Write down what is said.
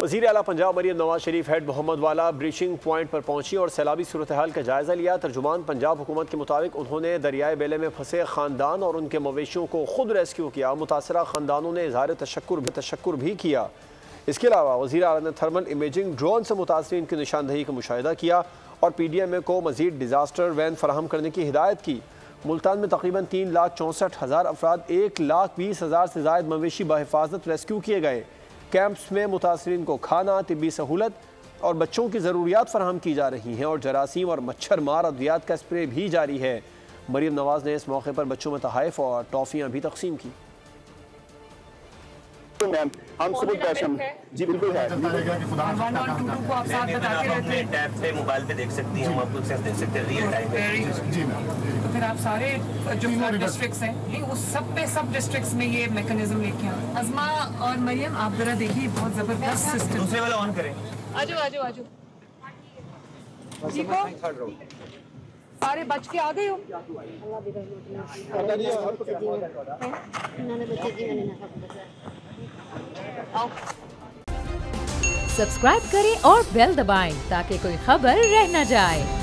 वज़ीर आला पंजाब मरीम नवाज शरीफ हेड मोहम्मद वाला ब्रीचिंग पॉइंट पर पहुंची और सैलाबी सूरत हाल का जायज़ा लिया। तर्जुमान पंजाब हुकूमत के मुताबिक उन्होंने दरियाए बेले में फंसे ख़ानदान और उनके मवेशियों को खुद रेस्क्यू किया। मुतासरा ख़ानदानों ने इज़हार तशक्कुर भी किया। इसके अलावा वज़ीर आला ने थर्मल इमेजिंग ड्रोन से मुतासरीन की निशानदही का मुशाहिदा किया और PDMA को मज़ीद डिज़ास्टर वैन फराहम करने की हिदायत की। मुल्तान में तकरीबन 3,64,000 अफराद 1,20,000 से ज़ायद मवेशी बहिफाजत रेस्क्यू किए गए। कैंप्स में मुतासरीन को खाना, तिब्बी सहूलत और बच्चों की ज़रूरियात फराहम की जा रही हैं और जरासीम और मच्छर मार अद्वियात का स्प्रे भी जारी है। मरीम नवाज ने इस मौके पर बच्चों में तोहफ़े और टॉफ़ियाँ भी तकसीम की। मैम हम सबूत पैशन जी बिल्कुल है। को आप साथ बताते रहते हैं, टैब पे मोबाइल पे देख सकती हैं, हम आपको देख सकते हैं रियल टाइम पे। जी मैम, तो फिर आप सारे जो फ्लड डिस्ट्रिक्ट्स हैं, ये उस सब डिस्ट्रिक्ट्स में ये मैकेनिज्म लेके आए। अज़मा और मरियम आप जरा देखिए, बहुत जबरदस्त सिस्टम। दूसरे वाला ऑन करें। आजो ठीक हो, सारे बच के आ गए हो। सब्सक्राइब करें और बेल दबाएं ताकि कोई खबर रह न जाए।